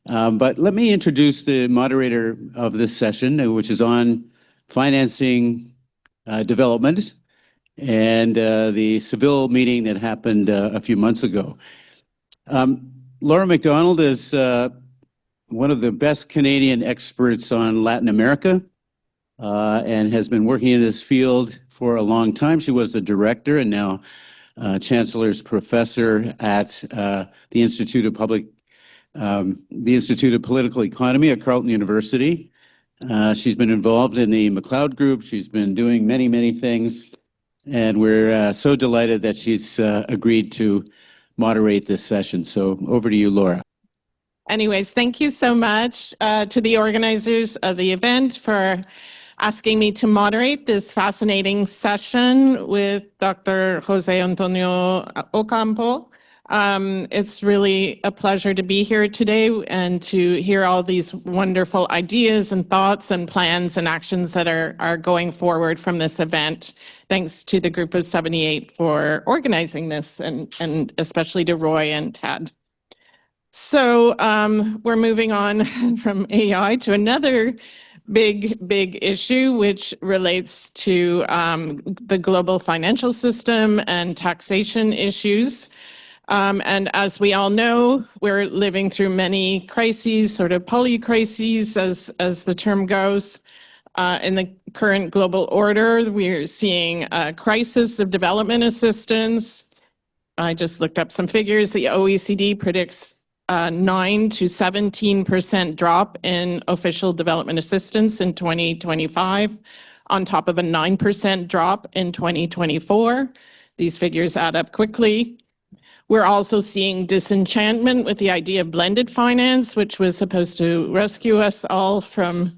But let me introduce the moderator of this session, which is on financing development and the Seville meeting that happened a few months ago. Laura MacDonald is one of the best Canadian experts on Latin America and has been working in this field for a long time. She was the director and now Chancellor's professor at the Institute of Political Economy at Carleton University. She's been involved in the MacLeod Group. She's been doing many, many things. And we're so delighted that she's agreed to moderate this session. So over to you, Laura. Anyways, thank you so much to the organizers of the event for asking me to moderate this fascinating session with Dr. José Antonio Ocampo. It's really a pleasure to be here today and to hear all these wonderful ideas and thoughts and plans and actions that are going forward from this event. Thanks to the Group of 78 for organizing this and especially to Roy and Ted. So we're moving on from AI to another big issue, which relates to the global financial system and taxation issues. And as we all know, we're living through many crises, sort of polycrises, as the term goes. In the current global order, we're seeing a crisis of development assistance. I just looked up some figures. The OECD predicts 9 to 17% drop in official development assistance in 2025, on top of a 9% drop in 2024. These figures add up quickly. We're also seeing disenchantment with the idea of blended finance, which was supposed to rescue us all from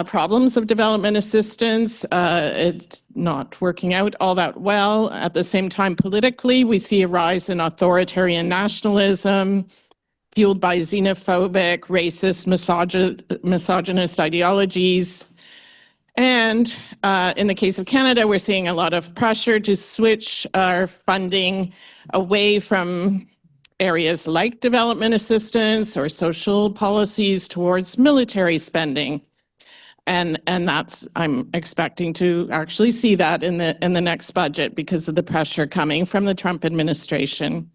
problems of development assistance. It's not working out all that well. At the same time, politically, we see a rise in authoritarian nationalism, fueled by xenophobic, racist, misogynist ideologies. And in the case of Canada, we're seeing a lot of pressure to switch our funding away from areas like development assistance or social policies towards military spending. And that's, I'm expecting to actually see that in the next budget because of the pressure coming from the Trump administration.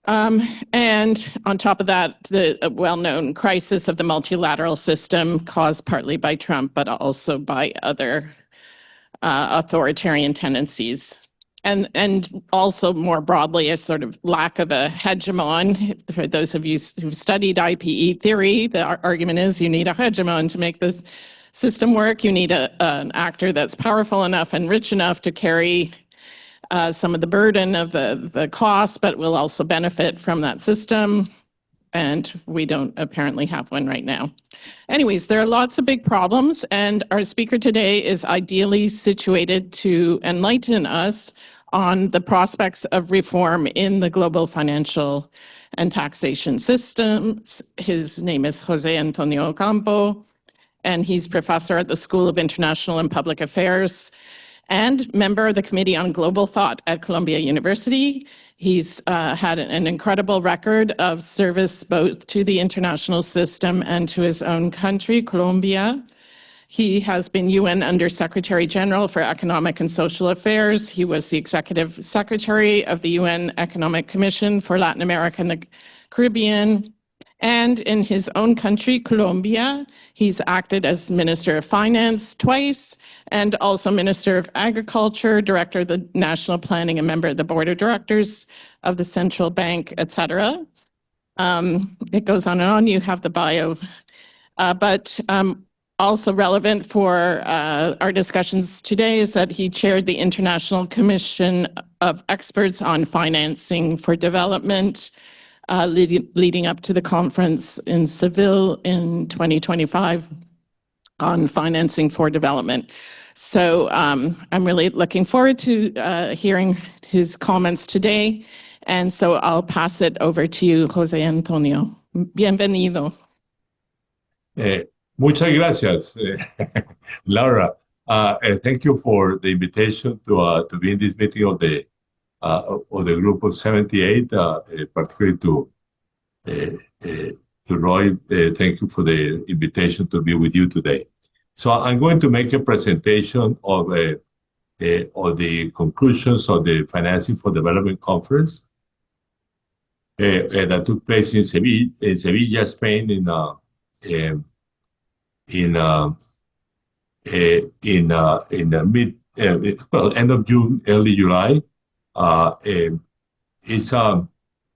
And on top of that, the well-known crisis of the multilateral system caused partly by Trump, but also by other authoritarian tendencies. And also more broadly, a sort of lack of a hegemon. For those of you who've studied IPE theory, the argument is you need a hegemon to make this system work. You need an actor that's powerful enough and rich enough to carry some of the burden of the cost, but will also benefit from that system. And we don't apparently have one right now. Anyways, there are lots of big problems, and our speaker today is ideally situated to enlighten us on the prospects of reform in the global financial and taxation systems. His name is José Antonio Ocampo, and he's professor at the School of International and Public Affairs and member of the Committee on Global Thought at Columbia University. He's had an incredible record of service both to the international system and to his own country, Colombia. He has been UN Under-Secretary General for Economic and Social Affairs. He was the Executive Secretary of the UN Economic Commission for Latin America and the Caribbean. And in his own country, Colombia, he's acted as Minister of Finance twice, and also Minister of Agriculture, Director of the National Planning, and member of the Board of Directors of the Central Bank, etc. It goes on and on. You have the bio. But also relevant for our discussions today is that he chaired the International Commission of Experts on Financing for Development, leading up to the conference in Seville in 2025 on financing for development. So I'm really looking forward to hearing his comments today. And so I'll pass it over to you, José Antonio. Bienvenido. Muchas gracias, Laura. Thank you for the invitation to be in this meeting of the Group of 78, particularly to to Roy. Thank you for the invitation to be with you today. So I'm going to make a presentation of the conclusions of the Financing for Development Conference that took place in Sevilla, Spain, in the end of June, early July.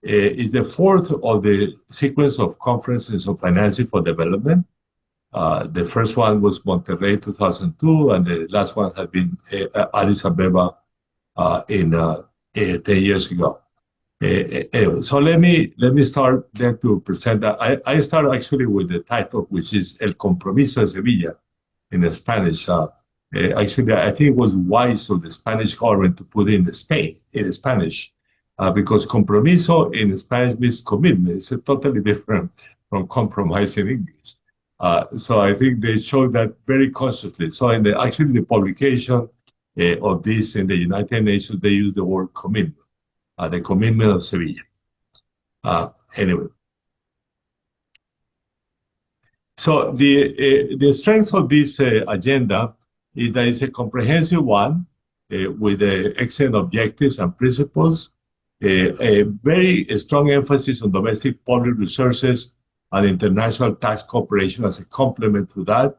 It's the fourth of the sequence of conferences on financing for development. The first one was Monterrey 2002, and the last one had been Addis Ababa 10 years ago. So let me start then to present that. I start actually with the title, which is El Compromiso de Sevilla in Spanish. Actually, I think it was wise of the Spanish government to put in Spanish, because compromiso in Spanish means commitment. It's totally different from compromise in English. So I think they showed that very consciously. So in the publication of this in the United Nations, they use the word commitment, the commitment of Sevilla. Anyway. So the strength of this agenda is that it's a comprehensive one with excellent objectives and principles, a very strong emphasis on domestic public resources and international tax cooperation as a complement to that.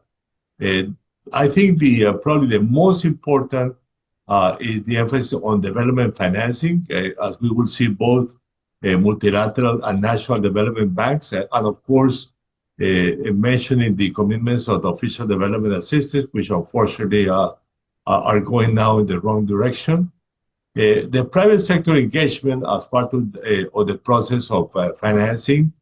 I think probably the most important is the emphasis on development financing, as we will see both multilateral and national development banks, and of course, mentioning the commitments of the official development assistance, which unfortunately are going now in the wrong direction. The private sector engagement as part of the process of financing,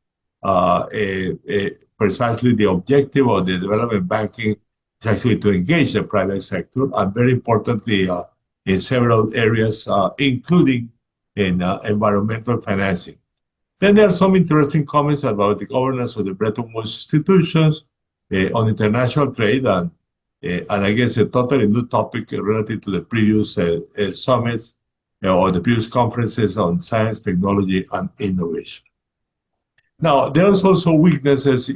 precisely the objective of the development banking is actually to engage the private sector, and very importantly, in several areas, including in environmental financing. Then there are some interesting comments about the governance of the Bretton Woods institutions, on international trade, and I guess a totally new topic relative to the previous summits or the previous conferences on science, technology, and innovation. Now, there's also weaknesses.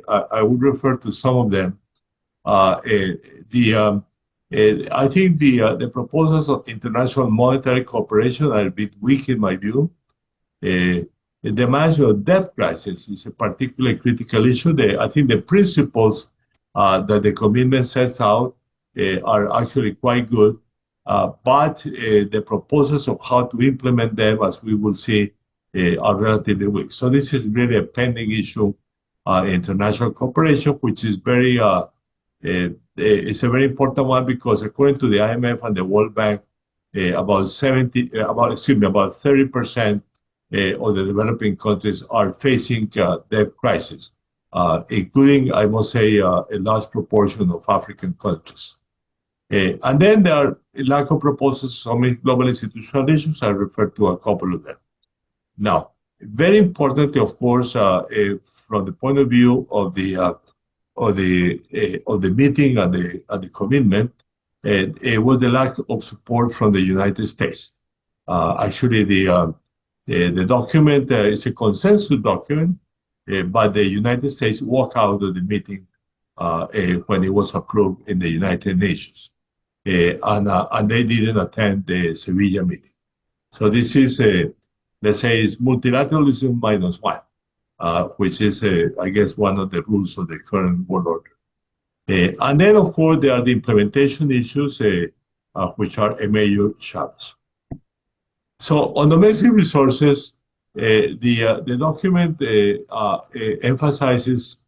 I would refer to some of them. I think the proposals of international monetary cooperation are a bit weak in my view. The management of debt crisis is a particularly critical issue. I think the principles that the commitment sets out are actually quite good, but the proposals of how to implement them, as we will see, are relatively weak. So this is really a pending issue, international cooperation, which is it's a very important one, because according to the IMF and the World Bank, about 30% of the developing countries are facing debt crisis, including, I must say, a large proportion of African countries. And then there are a lack of proposals on global institutional issues. I referred to a couple of them. Now, very importantly, of course, from the point of view of the meeting and the commitment, it was the lack of support from the United States. Actually, the document is a consensus document, but the United States walked out of the meeting when it was approved in the United Nations, and they didn't attend the Sevilla meeting. So this is, let's say, it's multilateralism -1, which is, I guess, one of the rules of the current world order. And then, of course, there are the implementation issues, which are a major challenge. So on domestic resources, the document emphasizes,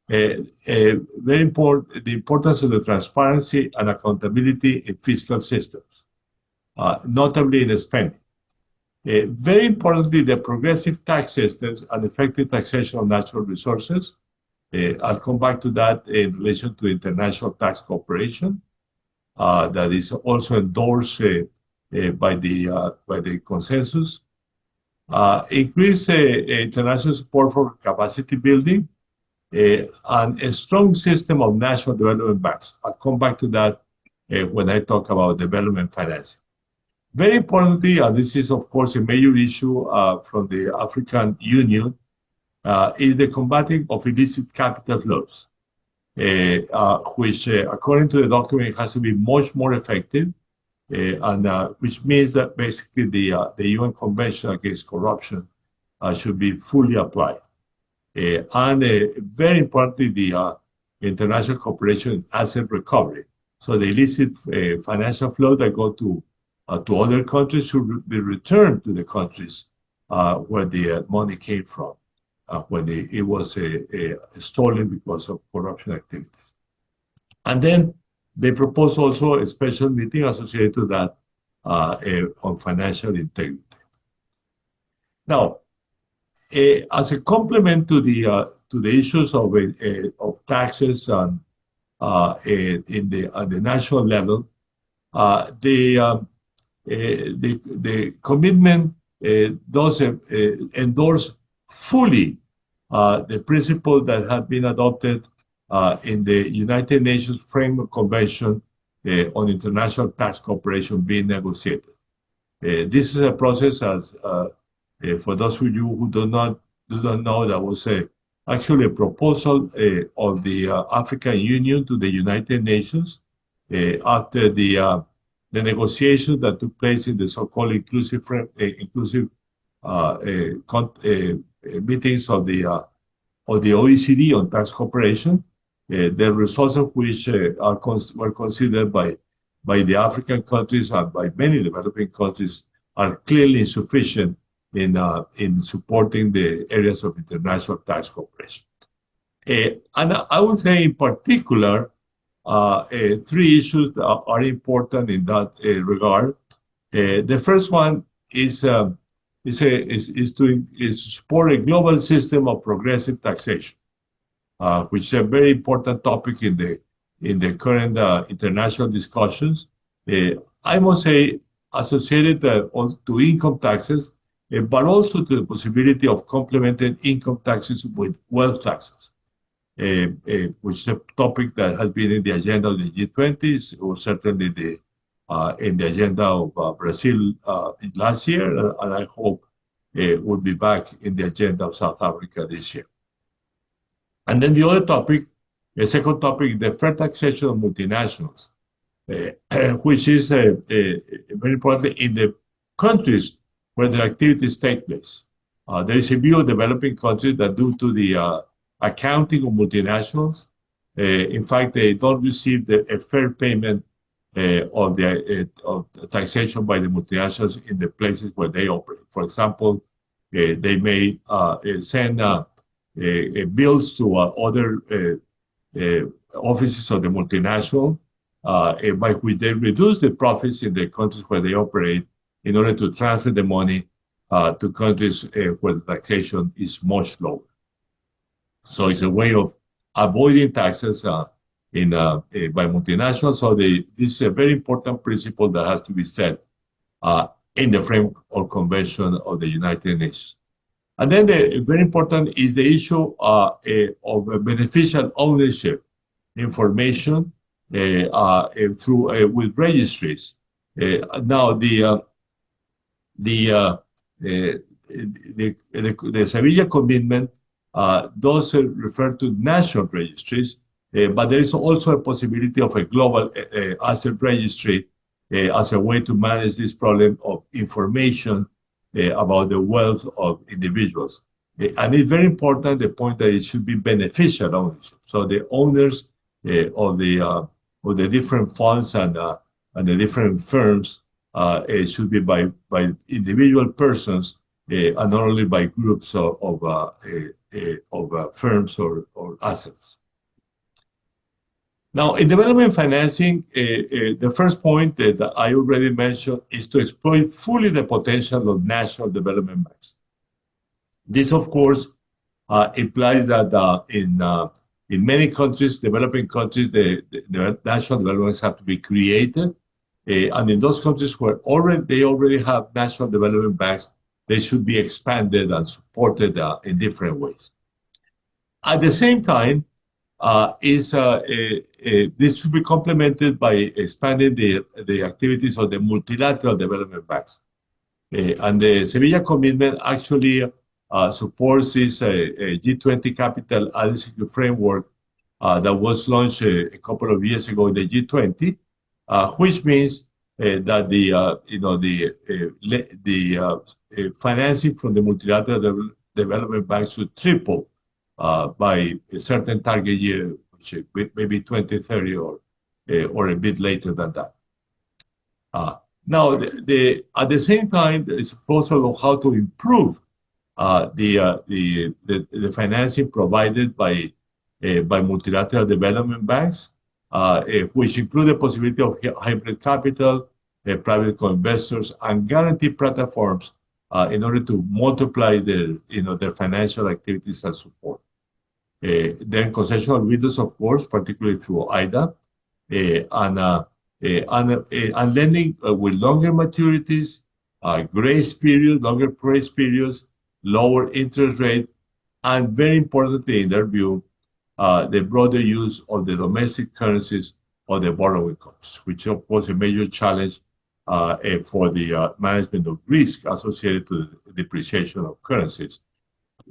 very important, the importance of the transparency and accountability in fiscal systems, notably in spending. Very importantly, the progressive tax systems and effective taxation of natural resources. I'll come back to that in relation to international tax cooperation, that is also endorsed by the consensus. Increase international support for capacity building, and a strong system of national development banks. I'll come back to that when I talk about development financing. Very importantly, and this is of course a major issue from the African Union, is the combating of illicit capital flows, which, according to the document, has to be much more effective, and which means that basically the UN Convention Against Corruption should be fully applied. And very importantly, the international cooperation in asset recovery. So the illicit financial flow that go to other countries should be returned to the countries where the money came from, when it was stolen because of corruption activities. And then they propose also a special meeting associated to that on financial integrity. Now, as a complement to the issues of taxes and at the national level, the commitment does endorse fully the principle that have been adopted in the United Nations Framework Convention on International Tax Cooperation being negotiated. This is a process, as for those of you who do not know, that was actually a proposal of the African Union to the United Nations after the negotiations that took place in the so-called inclusive meetings of the OECD on tax cooperation, the results of which were considered by the African countries and by many developing countries are clearly insufficient in supporting the areas of international tax cooperation. And I would say in particular, three issues are important in that regard. The first one is to support a global system of progressive taxation, which is a very important topic in the current international discussions. I must say associated to income taxes, but also to the possibility of complementing income taxes with wealth taxes, which is a topic that has been in the agenda of the G20s, or certainly in the agenda of Brazil last year, and I hope will be back in the agenda of South Africa this year. And then the other topic, the second topic, the fair taxation of multinationals, which is very important in the countries where their activities take place. There is a view of developing countries that due to the accounting of multinationals, in fact, they don't receive a fair payment of taxation by the multinationals in the places where they operate. For example, they may send bills to other offices of the multinational, by which they reduce the profits in the countries where they operate in order to transfer the money to countries where the taxation is much lower. So it's a way of avoiding taxes by multinationals. So this is a very important principle that has to be set in the framework or convention of the United Nations. And then very important is the issue of beneficial ownership information through with registries. Now the Sevilla Commitment does refer to national registries, but there is also a possibility of a global asset registry as a way to manage this problem of information about the wealth of individuals. And it's very important, the point that it should be beneficial ownership. So the owners of the different funds and the different firms it should be by individual persons and not only by groups of firms or assets. Now, in development financing, the first point that I already mentioned is to exploit fully the potential of national development banks. This, of course, implies that in many countries, developing countries, the national developments have to be created. And in those countries where they already have national development banks, they should be expanded and supported in different ways. At the same time, this should be complemented by expanding the activities of the multilateral development banks. And the Sevilla Commitment actually supports this G20 capital adequacy framework that was launched a couple of years ago in the G20, which means that the financing from the multilateral development banks should triple by a certain target year, which maybe 2030 or a bit later than that. Now, at the same time, there is a proposal of how to improve the financing provided by multilateral development banks, which include the possibility of hybrid capital, private co-investors, and guarantee platforms in order to multiply their financial activities and support. Then concessional windows, of course, particularly through IDA, and lending with longer maturities, grace periods, longer grace periods, lower interest rate, and very importantly, in their view, the broader use of the domestic currencies of the borrowing costs, which of course is a major challenge for the management of risk associated to the depreciation of currencies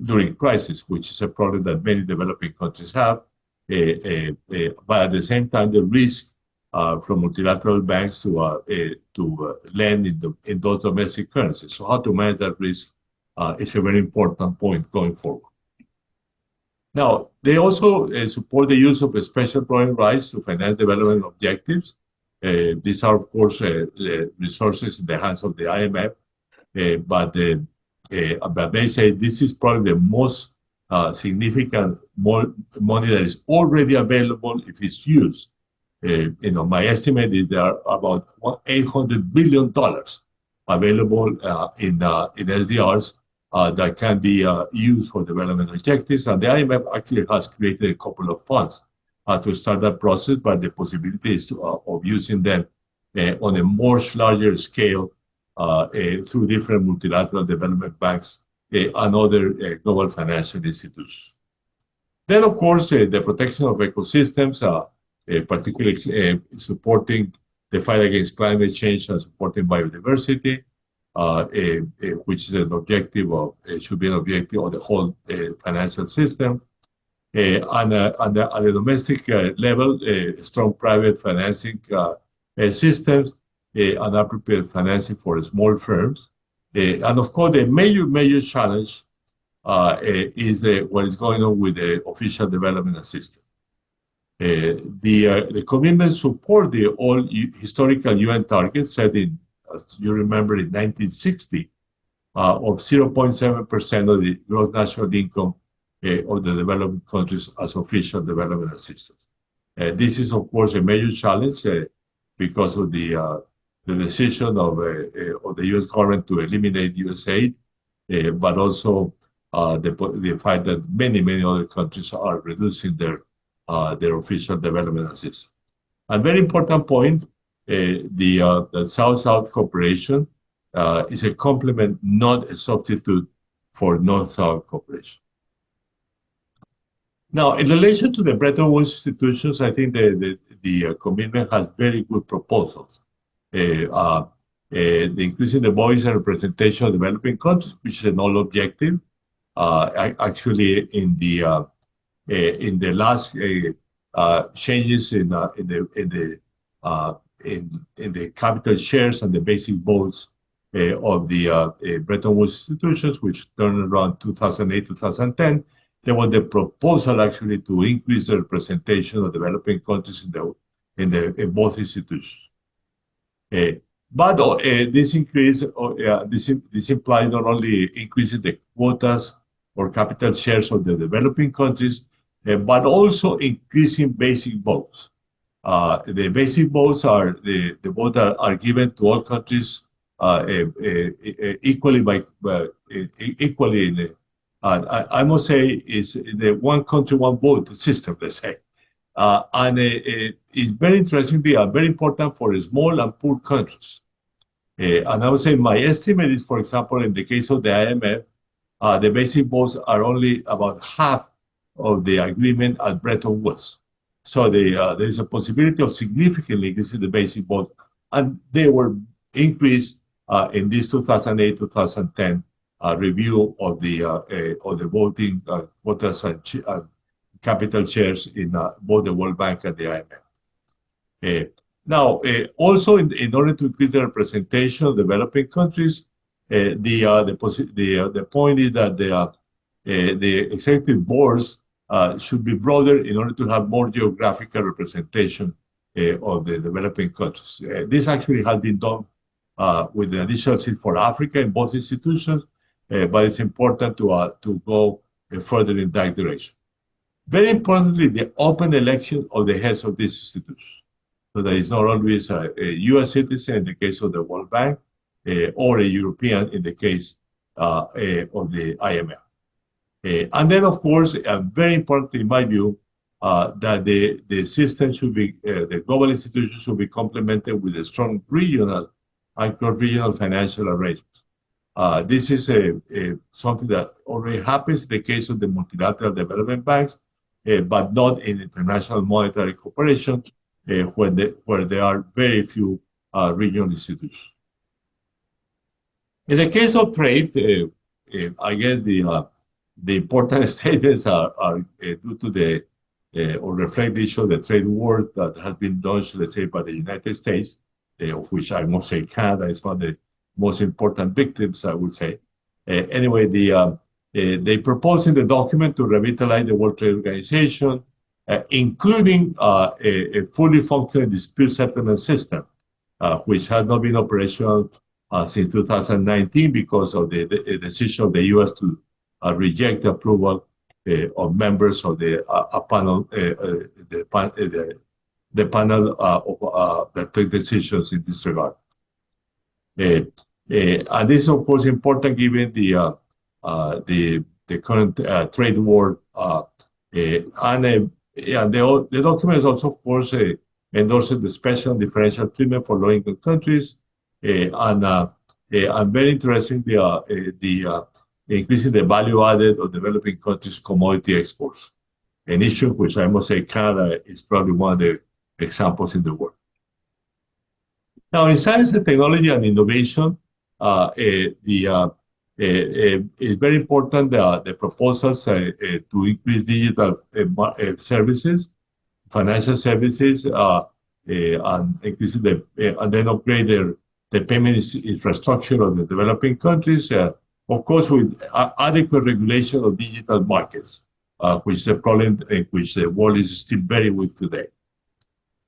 during crisis, which is a problem that many developing countries have. But at the same time, the risk from multilateral banks to lend in those domestic currencies. So how to manage that risk is a very important point going forward. Now, they also support the use of special drawing rights to finance development objectives. These are, of course, resources in the hands of the IMF, but they say this is probably the most significant money that is already available if it's used. My estimate is there are about $800 billion available in SDRs that can be used for development objectives. And the IMF actually has created a couple of funds to start that process, but the possibility is of using them on a much larger scale through different multilateral development banks and other global financial institutions. Then, of course, the protection of ecosystems, particularly supporting the fight against climate change and supporting biodiversity, which is an objective should be an objective of the whole financial system. At the domestic level, strong private financing systems and appropriate financing for small firms. And of course, the major challenge is what is going on with the official development assistance. The commitments support the all historical UN targets set in, as you remember, in 1960, of 0.7% of the gross national income of the developing countries as official development assistance. This is, of course, a major challenge because of the decision of the U.S. government to eliminate USAID, but also the fact that many other countries are reducing their official development assistance. A very important point, the South-South cooperation is a complement, not a substitute for North-South cooperation. Now, in relation to the Bretton Woods institutions, I think the commitment has very good proposals. The increasing the voice and representation of developing countries, which is a null objective. Actually, in the last changes in the capital shares and the basic votes of the Bretton Woods institutions, which turned around 2008, 2010, there was the proposal actually to increase the representation of developing countries in both institutions. But this increase, this implies not only increasing the quotas or capital shares of the developing countries, but also increasing basic votes. The basic votes are the votes that are given to all countries equally. I must say is the one country, one vote system, let's say. And it's very interestingly very important for small and poor countries. And I would say my estimate is, for example, in the case of the IMF, the basic votes are only about half of the agreement at Bretton Woods. So there is a possibility of significantly increasing the basic vote, and they were increased in this 2008-2010 review of the voting quotas and capital shares in both the World Bank and the IMF. Now, also in order to increase the representation of developing countries, the point is that the executive boards should be broader in order to have more geographical representation of the developing countries. This actually has been done with the additional seat for Africa in both institutions, but it's important to go further in that direction. Very importantly, the open election of the heads of these institutions. So that is not always a U.S. citizen in the case of the World Bank, or a European in the case of the IMF. And then, of course, very important in my view, that the system should be, the global institutions should be complemented with a strong regional and cross-regional financial arrangements. This is something that already happens in the case of the multilateral development banks, but not in international monetary cooperation, where there are very few regional institutions. In the case of trade, I guess the important statements are due to the or reflect the issue of the trade war that has been done, let's say, by the United States, of which I must say Canada is one of the most important victims, I would say. Anyway, they propose in the document to revitalize the World Trade Organization, including a fully functioning dispute settlement system, which has not been operational since 2019 because of the decision of the U.S. to reject the approval of members of the panel, the panel that took decisions in this regard. And this is, of course, important given the current trade war. And the document is also, of course, endorses the special and differential treatment for low-income countries, and very interesting the increasing the value added of developing countries' commodity exports, an issue which I must say Canada is probably one of the examples in the world. Now, in science and technology and innovation, it's very important the proposals to increase digital services, financial services, and increase and then upgrade the payment infrastructure of the developing countries, of course, with adequate regulation of digital markets, which is a problem in which the world is still very weak today.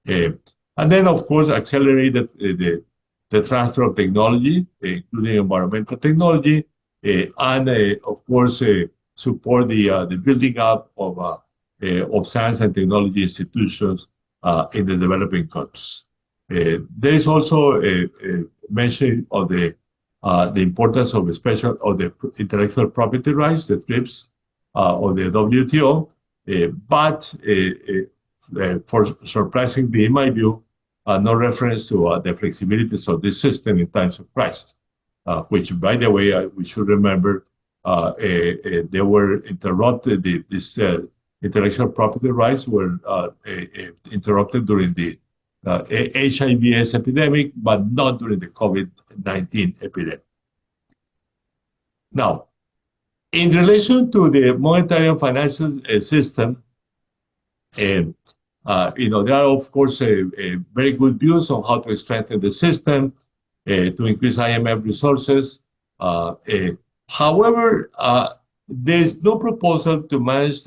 And then, of course, accelerate the transfer of technology, including environmental technology, and, of course, support the building up of science and technology institutions in the developing countries. There is also a mention of the importance of the intellectual property rights, the TRIPS, of the WTO, but for surprisingly, in my view, no reference to the flexibilities of this system in times of crisis, which, by the way, we should remember they were interrupted. These intellectual property rights were interrupted during the HIV/AIDS epidemic, but not during the COVID-19 epidemic. Now, in relation to the monetary and financial system, there are, of course, very good views on how to strengthen the system, to increase IMF resources. However, there's no proposal to manage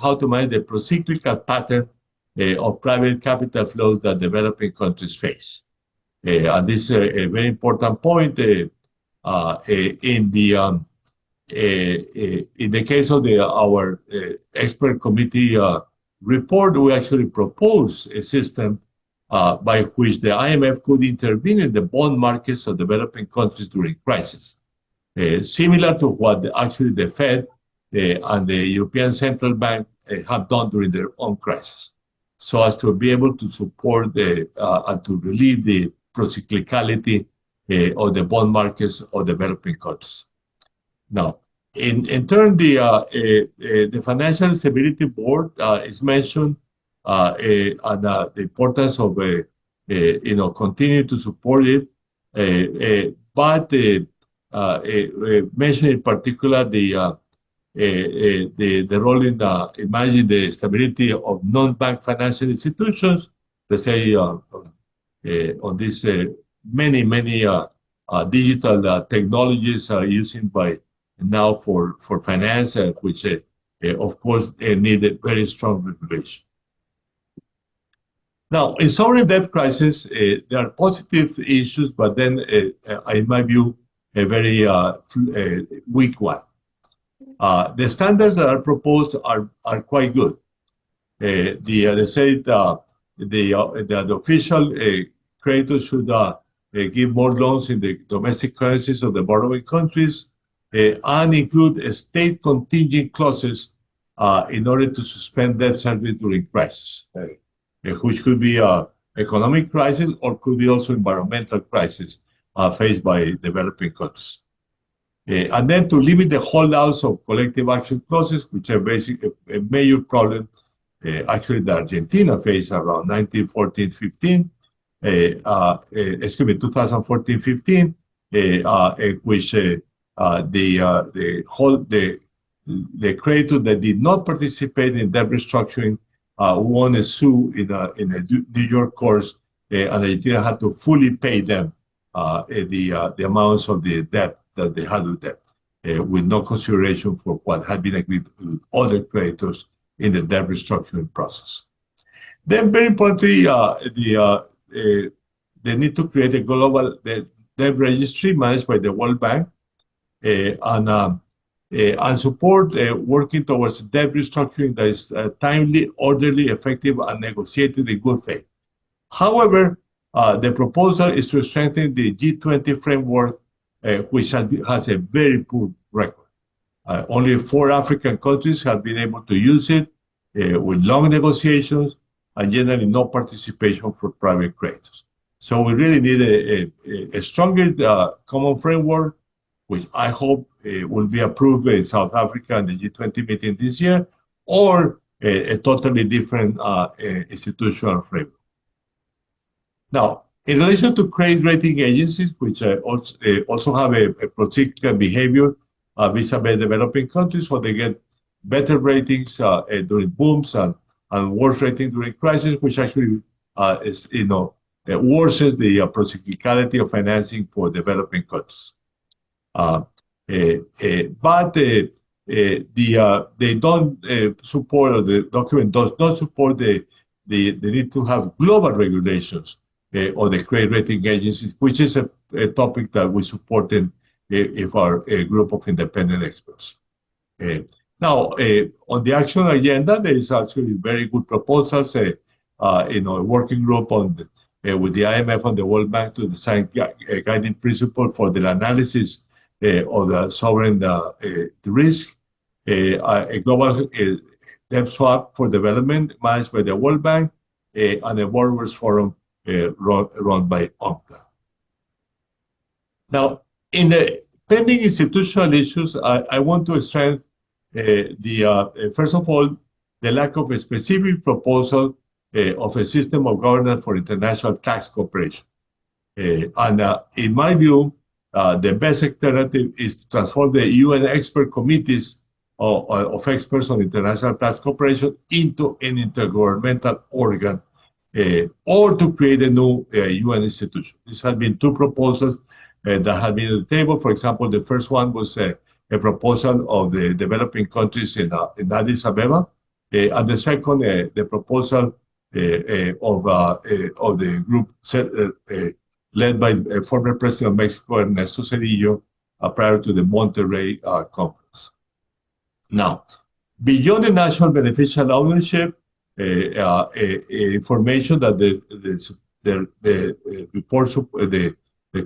how to manage the procyclical pattern of private capital flows that developing countries face. And this is a very important point. In the case of our expert committee report, we actually propose a system by which the IMF could intervene in the bond markets of developing countries during crisis, similar to what actually the Fed and the European Central Bank have done during their own crisis, so as to be able to support and to relieve the procyclicality of the bond markets of developing countries. Now, in turn, the Financial Stability Board is mentioned, and the importance of continue to support it, but mentioned in particular the role in managing the stability of non-bank financial institutions. Let's say on this many digital technologies are using by now for finance, which of course need a very strong regulation. Now, in sovereign debt crisis, there are positive issues, but then, in my view, a very weak one. The standards that are proposed are quite good. They say the official creditors should give more loans in the domestic currencies of the borrowing countries and include state contingent clauses in order to suspend debt service during crisis, which could be economic crisis or could be also environmental crisis faced by developing countries. And then to limit the holdouts of collective action clauses, which are basically a major problem, actually the Argentina faced around 2014-15, which the creditor that did not participate in debt restructuring won a suit in a New York courts, and Argentina had to fully pay them the amounts of the debt that they had with them, with no consideration for what had been agreed with other creditors in the debt restructuring process. Then, very importantly, they need to create a global debt registry managed by the World Bank and support working towards debt restructuring that is timely, orderly, effective, and negotiated in good faith. However, the proposal is to strengthen the G20 framework, which has a very poor record. Only 4 African countries have been able to use it with long negotiations and generally no participation for private creditors. So we really need a stronger common framework, which I hope will be approved in South Africa in the G20 meeting this year, or a totally different institutional framework. Now, in relation to credit rating agencies, which also have a procyclical behavior vis-a-vis developing countries, so they get better ratings during booms and worse ratings during crisis, which actually worsens the procyclicality of financing for developing countries. But they don't support, or the document does not support the need to have global regulations or the credit rating agencies, which is a topic that we support in our group of independent experts. Now, on the action agenda, there is actually very good proposals. A working group with the IMF and the World Bank to design guiding principle for the analysis of the sovereign risk, a global debt swap for development managed by the World Bank, and a borrowers forum run by Ocampo. Now, in the pending institutional issues, I want to strengthen first of all, the lack of a specific proposal of a system of governance for international tax cooperation. And in my view, the best alternative is to transform the UN expert committees of experts on international tax cooperation into an intergovernmental organ, or to create a new UN institution. These have been 2 proposals that have been on the table. For example, the first one was a proposal of the developing countries in Addis Ababa, and the second, the proposal of the group led by former President of Mexico, Ernesto Zedillo, prior to the Monterrey conference. Now, beyond the national beneficial ownership, information that the report, the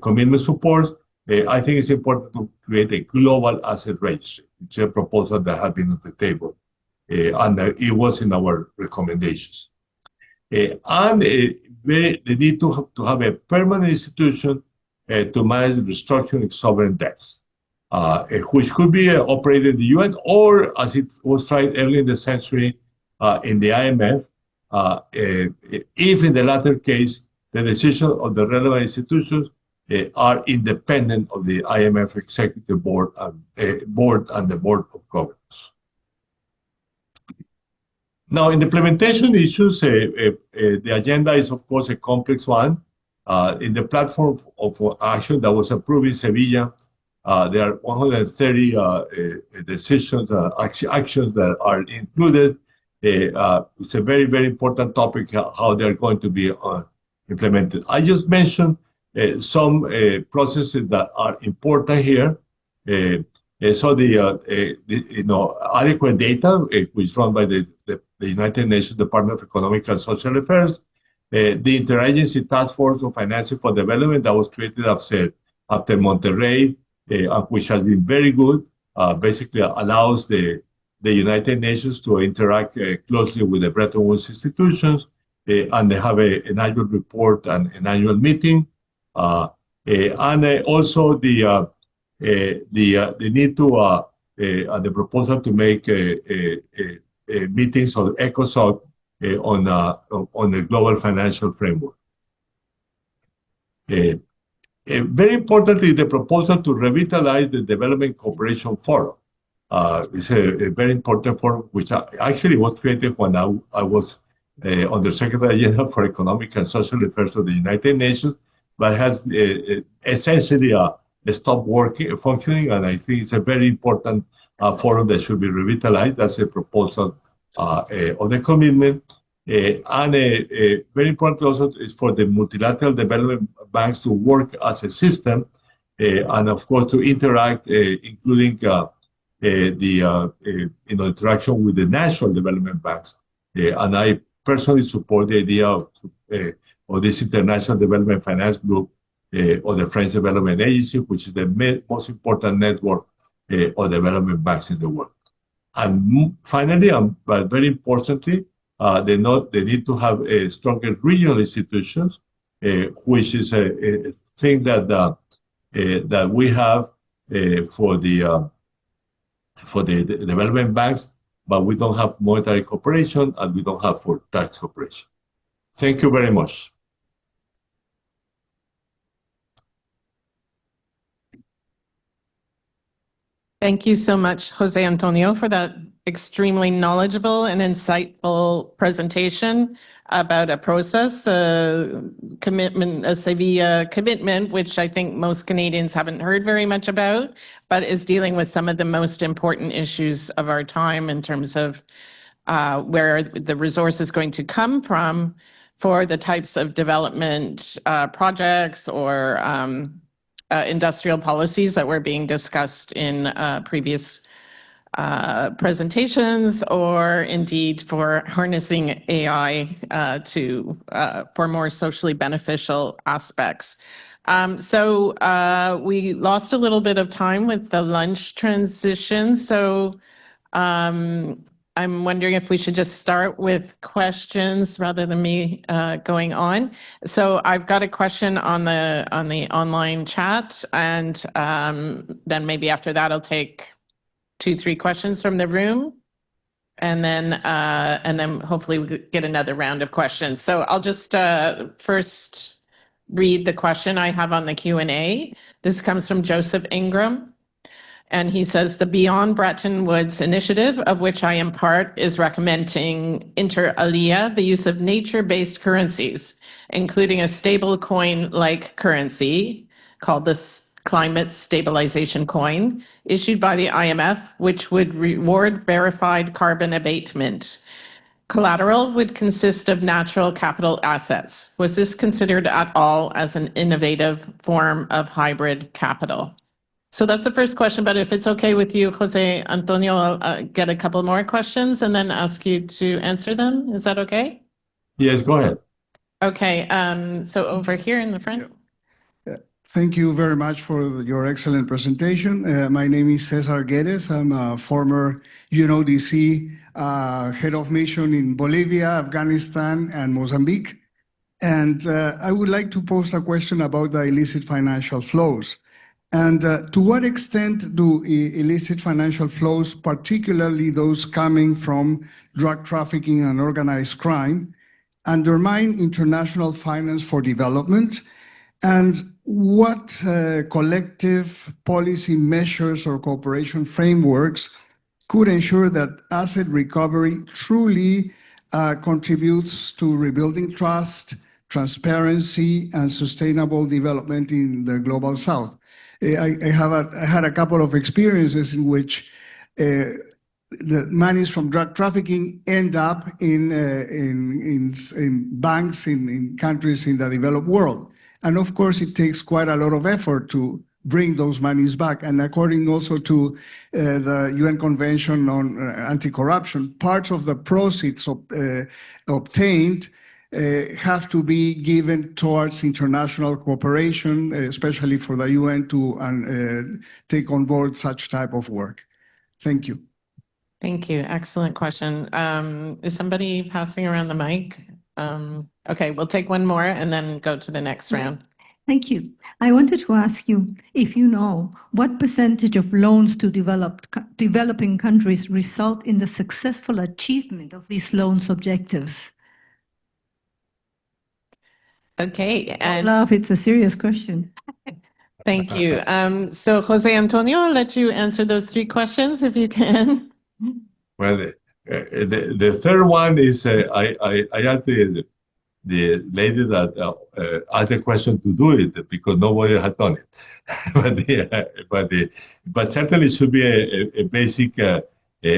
commitment supports, I think it's important to create a global asset registry, which is a proposal that had been on the table, and it was in our recommendations. And the need to have a permanent institution to manage the restructuring of sovereign debts, which could be operated in the UN, or as it was tried early in the century in the IMF, if in the latter case, the decision of the relevant institutions are independent of the IMF Executive Board and the Board of Governors. Now, in the implementation issues, the agenda is, of course, a complex one. In the platform of action that was approved in Sevilla, there are 130 decisions, actions that are included. It's a very, very important topic, how they're going to be implemented. I just mentioned some processes that are important here. So adequate data, which is run by the United Nations Department of Economic and Social Affairs, the Interagency Task Force on Financing for Development that was created after Monterrey, which has been very good, basically allows the United Nations to interact closely with the Bretton Woods institutions, and they have an annual report and an annual meeting, and also the need to the proposal to make meetings of ECOSOC on the global financial framework. Very importantly, the proposal to revitalize the Development Cooperation Forum. It's a very important forum, which actually was created when I was Undersecretary General for Economic and Social Affairs of the United Nations, but has essentially stopped functioning, and I think it's a very important forum that should be revitalized. That's a proposal of the commitment. And very important also is for the multilateral development banks to work as a system, and of course to interact, including interaction with the national development banks. And I personally support the idea of this International Development Finance Group, or the French Development Agency, which is the most important network of development banks in the world. And finally, but very importantly, they need to have stronger regional institutions, which is a thing that we have for the development banks, but we don't have monetary cooperation and we don't have for tax cooperation. Thank you very much. Thank you so much, Jose Antonio, for that extremely knowledgeable and insightful presentation about a process, the commitment, a Sevilla commitment, which I think most Canadians haven't heard very much about, but is dealing with some of the most important issues of our time in terms of where the resource is going to come from for the types of development projects or industrial policies that were being discussed in previous presentations, or indeed for harnessing AI for more socially beneficial aspects. So we lost a little bit of time with the lunch transition. So I'm wondering if we should just start with questions rather than me going on. So I've got a question on the online chat, and then maybe after that I'll take 2-3 questions from the room, and then hopefully we get another round of questions. So I'll just first read the question I have on the Q&A. This comes from Joseph Ingram. And he says, the Beyond Bretton Woods initiative, of which I am part, is recommending inter alia the use of nature-based currencies, including a stable coin-like currency called the Climate Stabilization Coin, issued by the IMF, which would reward verified carbon abatement. Collateral would consist of natural capital assets. Was this considered at all as an innovative form of hybrid capital? So that's the first question, but if it's okay with you, Jose Antonio, I'll get a couple more questions and then ask you to answer them. Is that okay? Yes, go ahead. Okay, so over here in the front. Yeah. Thank you very much for your excellent presentation. My name is Cesar Guedes. I'm a former UNODC head of mission in Bolivia, Afghanistan, and Mozambique. And I would like to pose a question about the illicit financial flows. And to what extent do illicit financial flows, particularly those coming from drug trafficking and organized crime, undermine international finance for development? And what collective policy measures or cooperation frameworks could ensure that asset recovery truly contributes to rebuilding trust, transparency, and sustainable development in the Global South? I had a couple of experiences in which the monies from drug trafficking end up in banks in countries in the developed world. And of course, it takes quite a lot of effort to bring those monies back. And according also to the UN Convention on Anti-Corruption, parts of the proceeds obtained have to be given towards international cooperation, especially for the UN to take on board such type of work. Thank you. Thank you. Excellent question. Is somebody passing around the mic? Okay, we'll take one more and then go to the next round. Thank you. I wanted to ask you if you know what percentage of loans to developing countries result in the successful achievement of these loans objectives. Okay, and Love, it's a serious question. thank you. So Jose Antonio, I'll let you answer those three questions if you can. Well, the third one is I asked the lady that asked the question to do it because nobody had done it. but certainly it should be a basic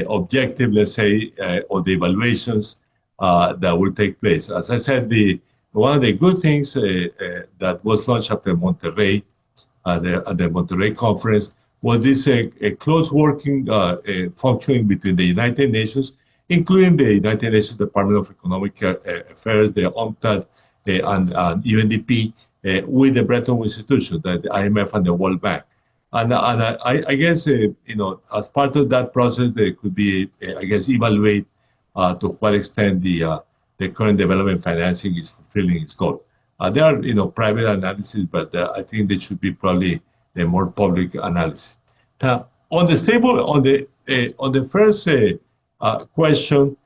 objective, let's say, of the evaluations that will take place. As I said, one of the good things that was launched after Monterrey, at the Monterrey conference, was this close working functioning between the United Nations, including the United Nations Department of Economic Affairs, the UNCTAD, and UNDP, with the Bretton Woods institution, the IMF and the World Bank. And I guess, as part of that process, there could be, evaluate to what extent the current development financing is fulfilling its goal. There are, private analysis, but I think there should be probably a more public analysis. On the first question,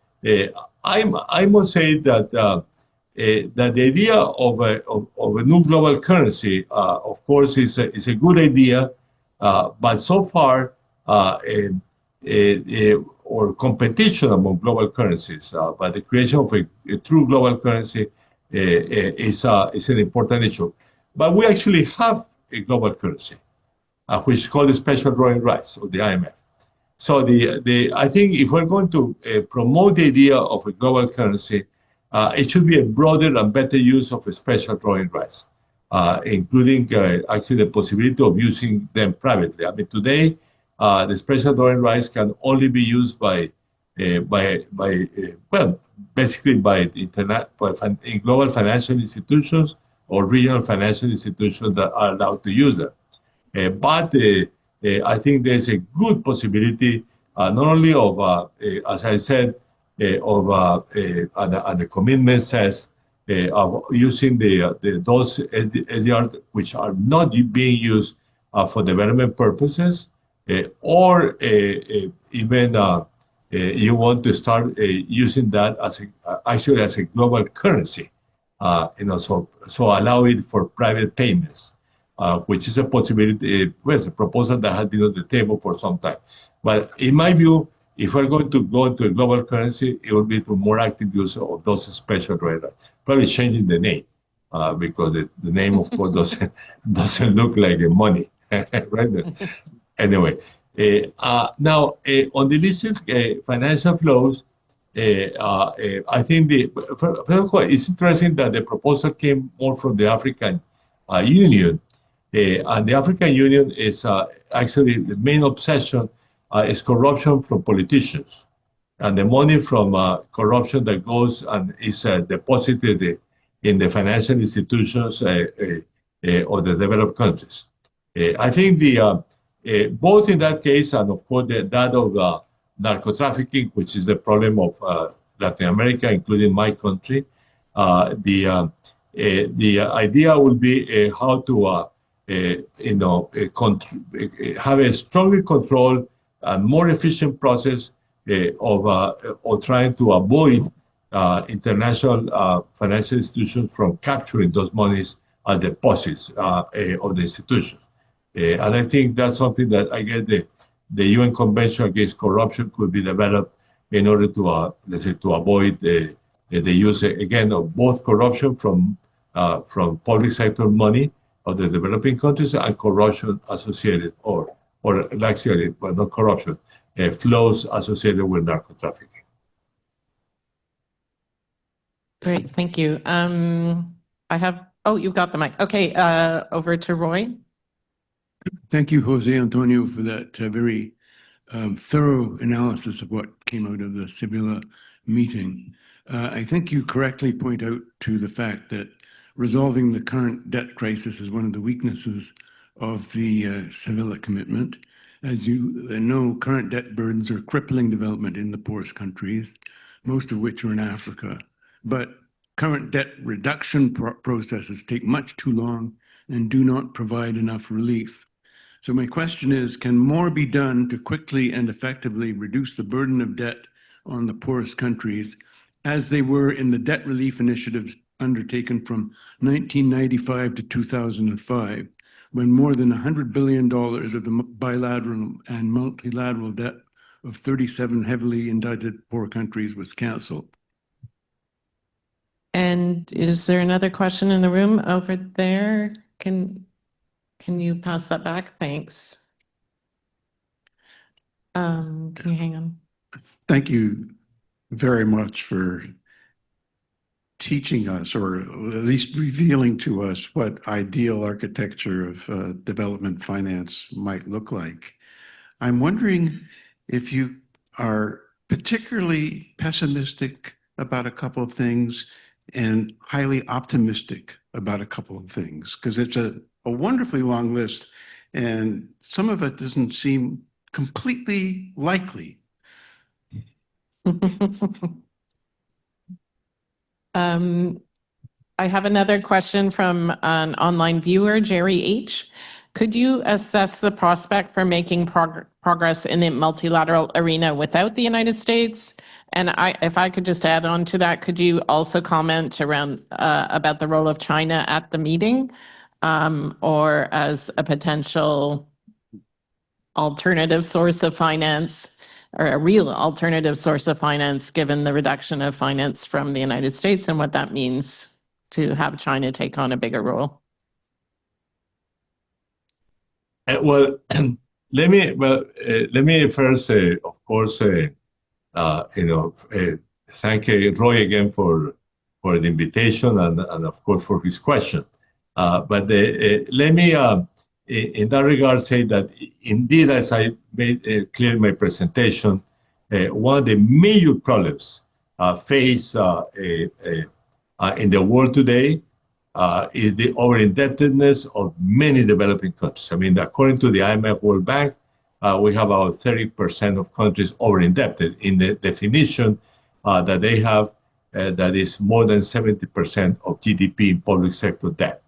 I must say that that the idea of a new global currency, of course, is a good idea, but so far, or competition among global currencies, but the creation of a true global currency is an important issue. But we actually have a global currency, which is called the special drawing rights of the IMF. So I think if we're going to promote the idea of a global currency, it should be a broader and better use of a special drawing rights, including actually the possibility of using them privately. I mean, today, the special drawing rights can only be used basically by in global financial institutions or regional financial institutions that are allowed to use them. But I think there's a good possibility, not only of, as I said, and the commitment says, of using those SDRs which are not being used for development purposes, or even you want to start using that as a global currency, so allow it for private payments, which is a possibility, a proposal that has been on the table for some time. But in my view, if we're going to go to a global currency, it will be to more active use of those special rights. Probably changing the name, because the name, of course, doesn't look like money, right? Anyway, now on the illicit financial flows, I think it's interesting that the proposal came more from the African Union, and the African Union is actually the main obsession is corruption from politicians, and the money from corruption that goes and is deposited in the financial institutions of the developed countries. I think both in that case and of course that of narco-trafficking, which is the problem of Latin America, including my country, the idea will be how to have a stronger control and more efficient process of trying to avoid international financial institutions from capturing those monies deposits of the institutions. And I think that's something that I guess the UN Convention Against Corruption could be developed in order to, let's say, to avoid the use, again, of both corruption from public sector money of the developing countries and corruption associated, or actually, but not corruption, flows associated with narco trafficking. Great, thank you. You've got the mic. Okay, over to Roy. Thank you, Jose Antonio, for that very thorough analysis of what came out of the Sevilla meeting. I think you correctly point out to the fact that resolving the current debt crisis is one of the weaknesses of the Sevilla commitment. As you know, current debt burdens are crippling development in the poorest countries, most of which are in Africa. But current debt reduction processes take much too long and do not provide enough relief. So my question is, can more be done to quickly and effectively reduce the burden of debt on the poorest countries, as they were in the debt relief initiatives undertaken from 1995 to 2005, when more than $100 billion of the bilateral and multilateral debt of 37 heavily indebted poor countries was canceled? And is there another question in the room over there? Can you pass that back? Thanks. Can you hang on? Thank you very much for teaching us, or at least revealing to us, what ideal architecture of development finance might look like. I'm wondering if you are particularly pessimistic about a couple of things and highly optimistic about a couple of things, because it's a wonderfully long list, and some of it doesn't seem completely likely. I have another question from an online viewer, Jerry H. Could you assess the prospect for making progress in the multilateral arena without the United States? And if I could just add on to that, could you also comment around about the role of China at the meeting, or as a potential alternative source of finance, or a real alternative source of finance, given the reduction of finance from the United States, and what that means to have China take on a bigger role? Well, let me first, of course, thank Roy again for the invitation, and of course for his question. But let me, in that regard, say that indeed, as I made clear in my presentation, one of the major problems faced in the world today is the over-indebtedness of many developing countries. I mean, according to the IMF World Bank, we have about 30% of countries over-indebted in the definition that they have, that is more than 70% of GDP in public sector debt.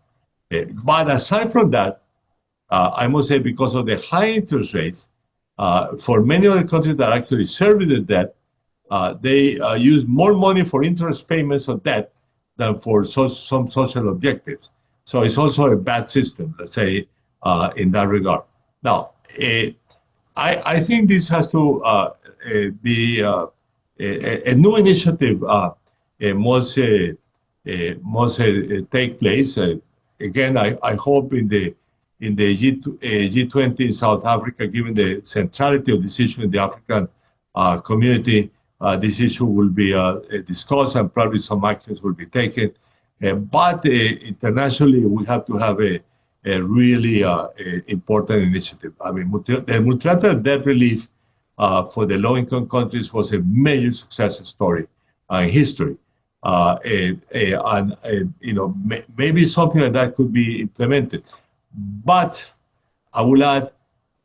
But aside from that, I must say, because of the high interest rates, for many other countries that actually service the debt, they use more money for interest payments of debt than for some social objectives. So it's also a bad system, let's say, in that regard. Now, I think this has to be a new initiative must take place. Again, I hope in the G20 in South Africa, given the centrality of this issue in the African community, this issue will be discussed, and probably some actions will be taken. But internationally, we have to have a really important initiative. I mean, the multilateral debt relief for the low-income countries was a major success story in history. Maybe something like that could be implemented. But I will add,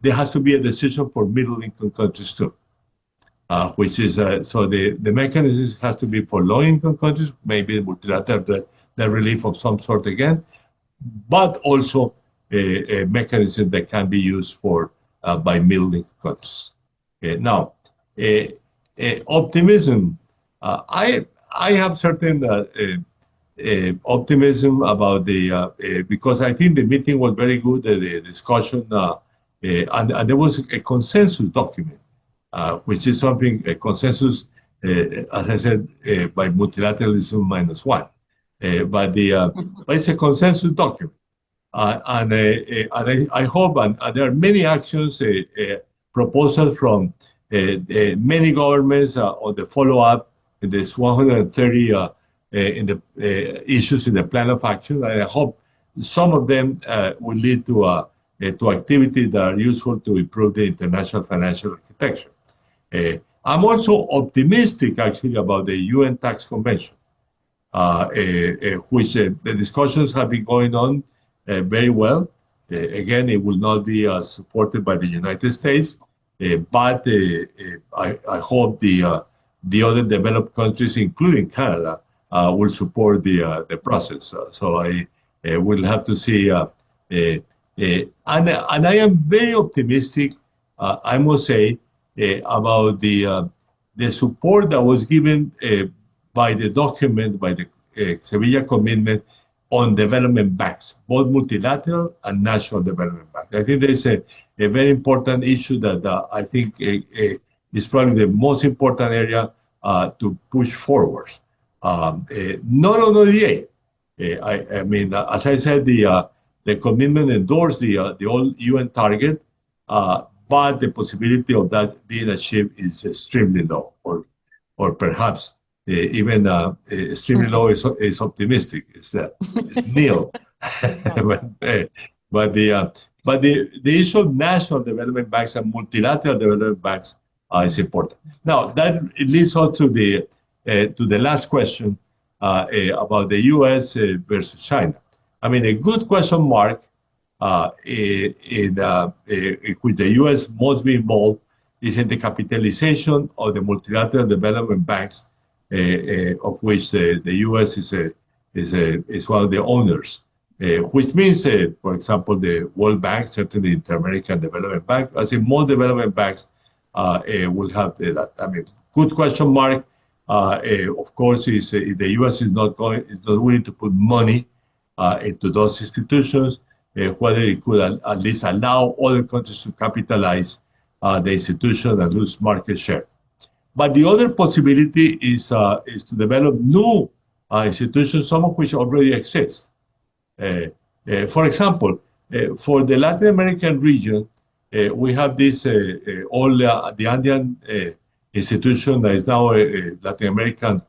there has to be a decision for middle-income countries too, which is, so the mechanism has to be for low-income countries, maybe multilateral debt relief of some sort again, but also a mechanism that can be used for by middle-income countries. Now, optimism. I have certain optimism about because I think the meeting was very good, the discussion, and there was a consensus document, which is something, a consensus, as I said, by multilateralism -1. But it's a consensus document. And I hope, and there are many actions, proposals from many governments on the follow-up. There's 130 in the issues in the plan of action. And I hope some of them will lead to activities that are useful to improve the international financial architecture. I'm also optimistic, actually, about the UN Tax Convention, which the discussions have been going on very well. Again, it will not be supported by the United States, but I hope the other developed countries, including Canada, will support the process. So I will have to see. And I am very optimistic, I must say, about the support that was given by the document, by the Sevilla Commitment on development banks, both multilateral and national development banks. I think there's a very important issue that I think is probably the most important area to push forward. Not on ODA. I mean, as I said, the commitment endorsed the old UN target, but the possibility of that being achieved is extremely low, or perhaps even extremely low is optimistic. It's nil. But the issue of national development banks and multilateral development banks is important. Now that leads on to the last question about the U.S. Versus China. I mean, a good question mark in which the U.S. must be involved is in the capitalization of the multilateral development banks, of which the U.S. is one of the owners, which means, for example, the World Bank, certainly the Inter-American Development Bank, as in most development banks will have that. I mean, good question mark. Of course, is if the U.S. is not willing to put money into those institutions, whether it could at least allow other countries to capitalize the institution and lose market share. But the other possibility is to develop new institutions, some of which already exist. For example, for the Latin American region, we have this the Andean institution that is now a Latin American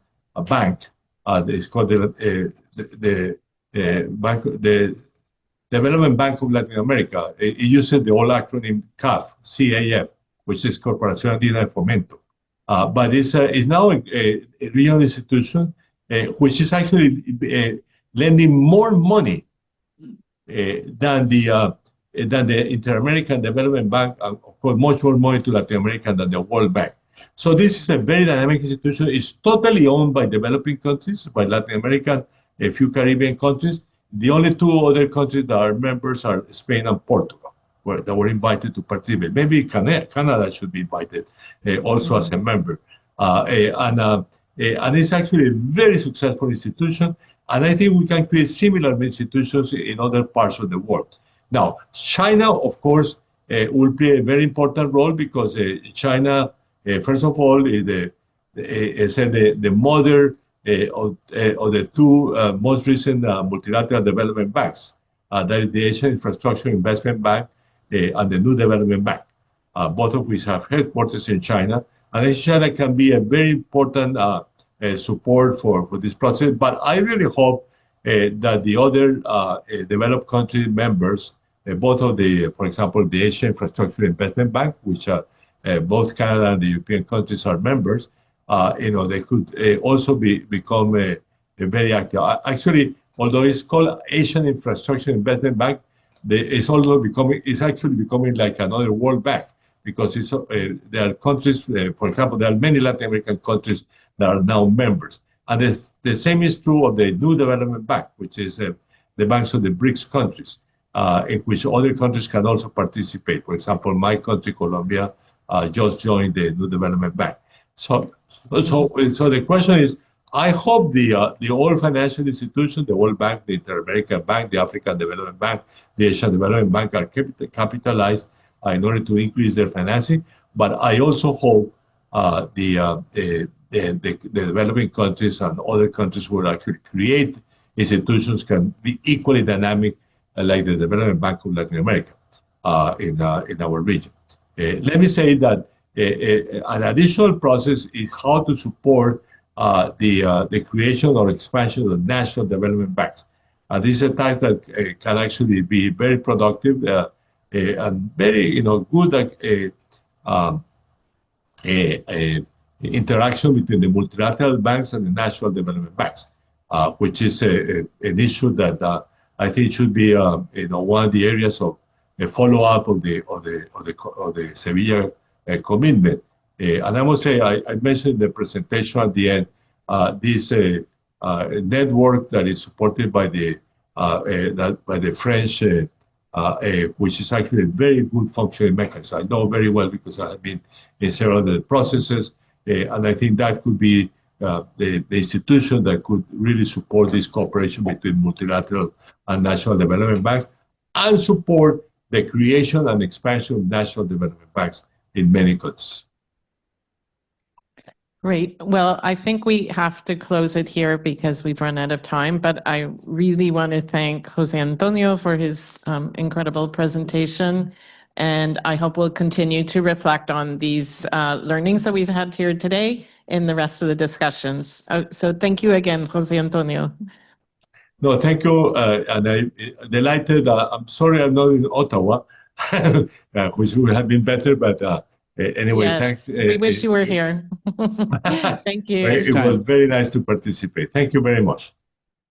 bank. It's called the Development Bank of Latin America. It uses the old acronym CAF, CAF, which is Corporación Andina de Fomento. But it's now a regional institution which is actually lending more money than the Inter-American Development Bank, of course, much more money to Latin America than the World Bank. So this is a very dynamic institution. It's totally owned by developing countries, by Latin American, a few Caribbean countries. The only two other countries that are members are Spain and Portugal, that were invited to participate. Maybe Canada should be invited also as a member. And it's actually a very successful institution. And I think we can create similar institutions in other parts of the world. Now, China, of course, will play a very important role because China, first of all, is the mother of the two most recent multilateral development banks. That is the Asian Infrastructure Investment Bank and the New Development Bank, both of which have headquarters in China. And China can be a very important support for this process. But I really hope that the other developed country members, both of for example, the Asian Infrastructure Investment Bank, which both Canada and the European countries are members, they could also become very active. Actually, although it's called Asian Infrastructure Investment Bank, it's actually becoming like another World Bank, because there are countries, for example, there are many Latin American countries that are now members. And the same is true of the New Development Bank, which is the banks of the BRICS countries, in which other countries can also participate. For example, my country, Colombia, just joined the New Development Bank. So the question is, I hope the all financial institutions, the World Bank, the Inter-American Bank, the African Development Bank, the Asian Development Bank are capitalized in order to increase their financing. But I also hope the developing countries and other countries who will actually create institutions can be equally dynamic, like the Development Bank of Latin America in our region. Let me say that an additional process is how to support the creation or expansion of national development banks. This is a task that can actually be very productive and very, good interaction between the multilateral banks and the national development banks, which is an issue that I think should be, one of the areas of a follow-up of the Sevilla commitment. And I must say, I mentioned in the presentation at the end this network that is supported by the French, which is actually a very good functioning mechanism. I know very well because I have been in several of the processes, and I think that could be the institution that could really support this cooperation between multilateral and national development banks, and support the creation and expansion of national development banks in many countries. Great. Well, I think we have to close it here because we've run out of time, but I really want to thank José Antonio for his incredible presentation. And I hope we'll continue to reflect on these learnings that we've had here today in the rest of the discussions. So thank you again, José Antonio. No, thank you. And I'm delighted. I'm sorry I'm not in Ottawa, which would have been better, but anyway, Yes, thanks. we wish you were here. Thank you. It was very nice to participate. Thank you very much.